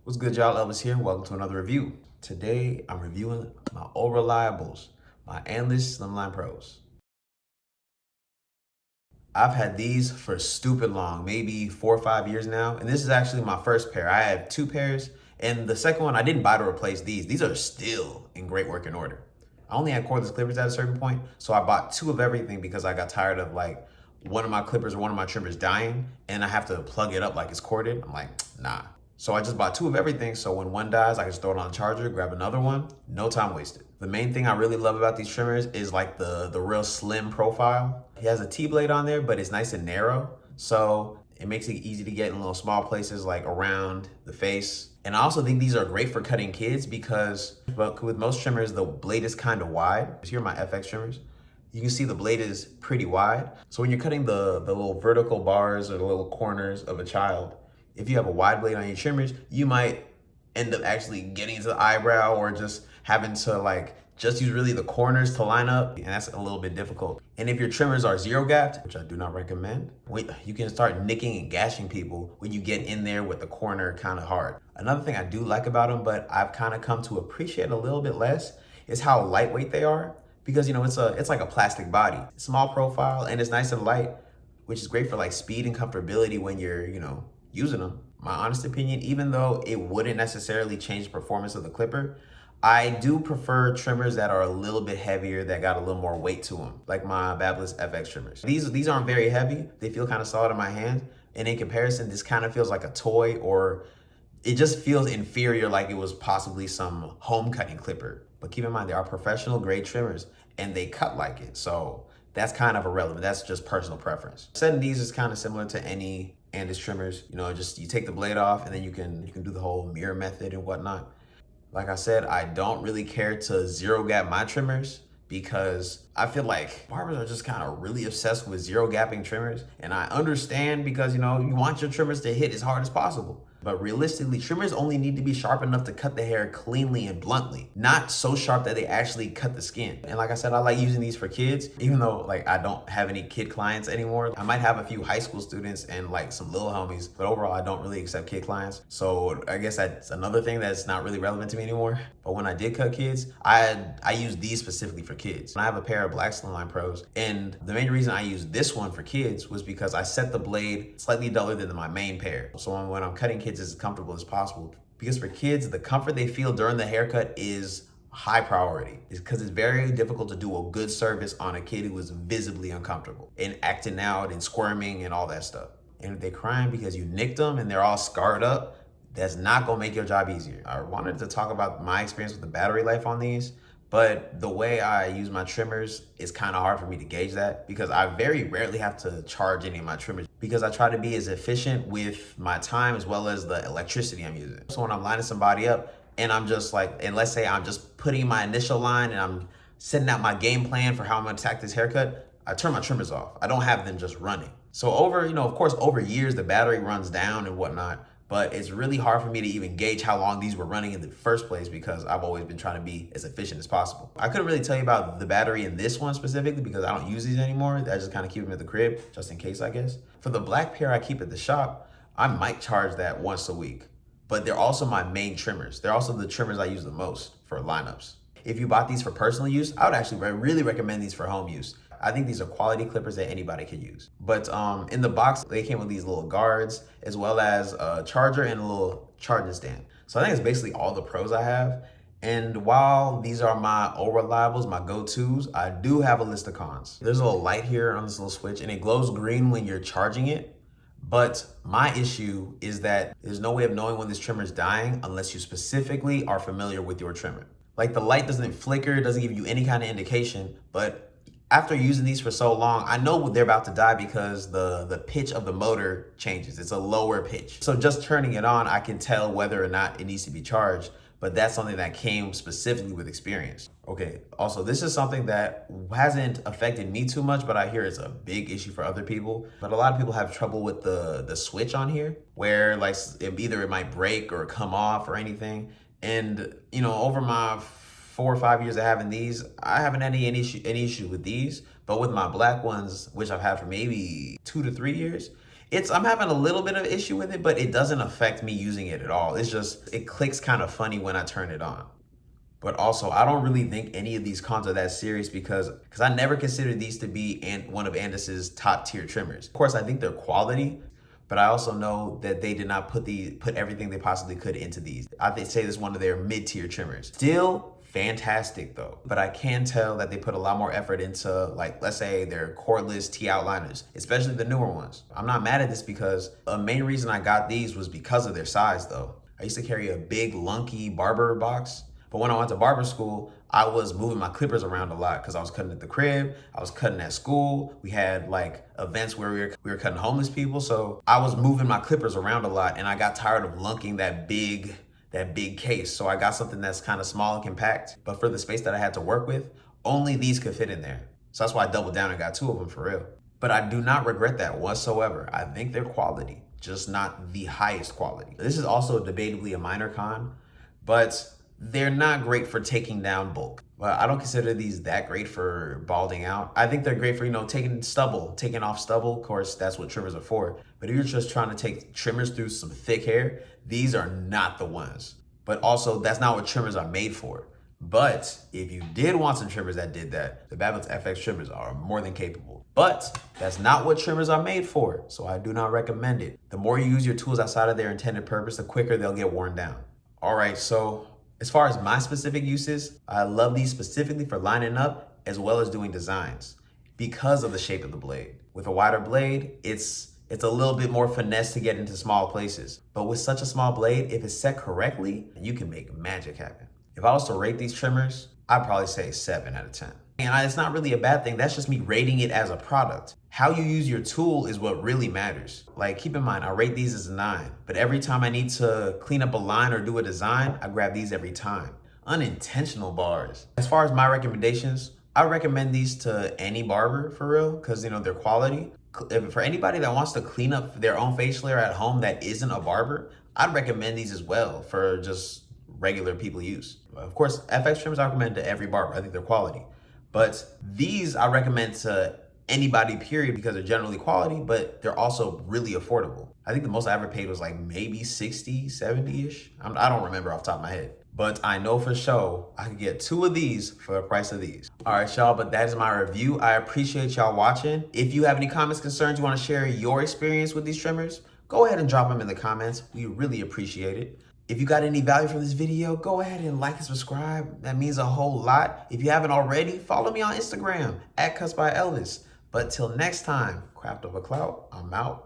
What's good, y'all? Elvis here. Welcome to another review. Today, I'm reviewing my old reliables, my Andis Slimline Pros. I've had these for stupid long, maybe 4 or 5 years now, and this is actually my first pair. I have two pairs, and the second one I didn't buy to replace these. These are still in great working order. I only had cordless clippers at a certain point, so I bought two of everything because I got tired of like one of my clippers or one of my trimmers dying, and I have to plug it up like it's corded. I'm like, nah. So I just bought two of everything, so when one dies, I can just throw it on the charger, grab another one, no time wasted. The main thing I really love about these trimmers is like the real slim profile. He has a T-blade on there, but it's nice and narrow, so it makes it easy to get in little small places like around the face. And I also think these are great for cutting kids because with most trimmers, the blade is kind of wide. Here are my FX trimmers. You can see the blade is pretty wide. So when you're cutting the little vertical bars or the little corners of a child, if you have a wide blade on your trimmers, you might end up actually getting into the eyebrow or just having to like just use really the corners to line up, and that's a little bit difficult. And if your trimmers are zero gapped, which I do not recommend, you can start nicking and gashing people when you get in there with the corner kind of hard. Another thing I do like about them, but I've kind of come to appreciate a little bit less, is how lightweight they are. Because it's like a plastic body, small profile, and it's nice and light, which is great for like speed and comfortability when you're using them. My honest opinion, even though it wouldn't necessarily change the performance of the clipper, I do prefer trimmers that are a little bit heavier, that got a little more weight to them, like my Babyliss FX trimmers. These aren't very heavy. They feel kind of solid in my hand. And in comparison, this kind of feels like a toy, or it just feels inferior, like it was possibly some home cutting clipper. But keep in mind, they are professional grade trimmers and they cut like it. So that's kind of irrelevant. That's just personal preference. Setting these is kind of similar to any Andis trimmers. Just you take the blade off and then you can do the whole mirror method and whatnot. Like I said, I don't really care to zero gap my trimmers because I feel like barbers are just kind of really obsessed with zero gapping trimmers. And I understand because you want your trimmers to hit as hard as possible. But realistically, trimmers only need to be sharp enough to cut the hair cleanly and bluntly, not so sharp that they actually cut the skin. And like I said, I like using these for kids, even though like I don't have any kid clients anymore. I might have a few high school students and like some little homies, but overall I don't really accept kid clients. So I guess that's another thing that's not really relevant to me anymore. But when I did cut kids, I use these specifically for kids. I have a pair of black Slimline Pros, and the main reason I used this one for kids was because I set the blade slightly duller than my main pair. So when I'm cutting kids as comfortable as possible, because for kids, the comfort they feel during the haircut is high priority. It's because it's very difficult to do a good service on a kid who is visibly uncomfortable and acting out and squirming and all that stuff. And if they're crying because you nicked them and they're all scarred up, that's not gonna make your job easier. I wanted to talk about my experience with the battery life on these, but the way I use my trimmers is kind of hard for me to gauge that because I very rarely have to charge any of my trimmers because I try to be as efficient with my time as well as the electricity I'm using. So when I'm lining somebody up and I'm just like, and let's say I'm just putting my initial line and I'm setting out my game plan for how I'm gonna attack this haircut, I turn my trimmers off. I don't have them just running. So of course, over years, the battery runs down and whatnot, but it's really hard for me to even gauge how long these were running in the first place because I've always been trying to be as efficient as possible. I couldn't really tell you about the battery in this one specifically because I don't use these anymore. I just kind of keep them at the crib just in case, I guess. For the black pair I keep at the shop, I might charge that once a week, but they're also my main trimmers. They're also the trimmers I use the most for lineups. If you bought these for personal use, I would actually really recommend these for home use. I think these are quality clippers that anybody can use. But in the box, they came with these little guards as well as a charger and a little charging stand. So I think it's basically all the pros I have. And while these are my old reliables, my go-tos, I do have a list of cons. There's a little light here on this little switch and it glows green when you're charging it. But my issue is that there's no way of knowing when this trimmer is dying unless you specifically are familiar with your trimmer. Like the light doesn't flicker, doesn't give you any kind of indication, but after using these for so long, I know they're about to die because the pitch of the motor changes. It's a lower pitch. So just turning it on, I can tell whether or not it needs to be charged, but that's something that came specifically with experience. Okay, also this is something that hasn't affected me too much, but I hear it's a big issue for other people. But a lot of people have trouble with the switch on here, where like either it might break or come off or anything. And over my 4 or 5 years of having these, I haven't had any issue with these, but with my black ones, which I've had for maybe 2 to 3 years, I'm having a little bit of issue with it, but it doesn't affect me using it at all. It's just, it clicks kind of funny when I turn it on. But also, I don't really think any of these cons are that serious because I never considered these to be one of Andis's top tier trimmers. Of course, I think they're quality, but I also know that they did not put everything they possibly could into these. I say this is one of their mid-tier trimmers. Still fantastic though, but I can tell that they put a lot more effort into, like, let's say their cordless T outliners, especially the newer ones. I'm not mad at this because a main reason I got these was because of their size though. I used to carry a big lunky barber box, but when I went to barber school, I was moving my clippers around a lot because I was cutting at the crib, I was cutting at school. We had like events where we were cutting homeless people, so I was moving my clippers around a lot, and I got tired of lunking that big case. So I got something that's kind of small and compact, but for the space that I had to work with, only these could fit in there. So that's why I doubled down and got 2 of them for real. But I do not regret that whatsoever. I think they're quality, just not the highest quality. This is also debatably a minor con, but they're not great for taking down bulk. But I don't consider these that great for balding out. I think they're great for, taking off stubble. Of course, that's what trimmers are for. But if you're just trying to take trimmers through some thick hair, these are not the ones. But also, that's not what trimmers are made for. But if you did want some trimmers that did that, the Babbitt's FX trimmers are more than capable. But that's not what trimmers are made for, so I do not recommend it. The more you use your tools outside of their intended purpose, the quicker they'll get worn down. All right, so as far as my specific uses, I love these specifically for lining up as well as doing designs because of the shape of the blade. With a wider blade, it's a little bit more finesse to get into small places. But with such a small blade, if it's set correctly, you can make magic happen. If I was to rate these trimmers, I'd probably say 7 out of 10. And it's not really a bad thing. That's just me rating it as a product. How you use your tool is what really matters. Like, keep in mind, I rate these as a 9, but every time I need to clean up a line or do a design, I grab these every time. Unintentional bars. As far as my recommendations, I recommend these to any barber for real, because they're quality. For anybody that wants to clean up their own facial hair at home that isn't a barber, I'd recommend these as well for just regular people use. Of course, FX trimmers I recommend to every barber. I think they're quality. But these I recommend to anybody, period, because they're generally quality, but they're also really affordable. I think the most I ever paid was like maybe 60, 70-ish. I don't remember off the top of my head. But I know for sure I could get 2 of these for the price of these. All right, y'all, but that is my review. I appreciate y'all watching. If you have any comments, concerns, you want to share your experience with these trimmers, go ahead and drop them in the comments. We really appreciate it. If you got any value from this video, go ahead and like and subscribe. That means a whole lot. If you haven't already, follow me on Instagram @CutsByElvis. But till next time, craft over clout, I'm out.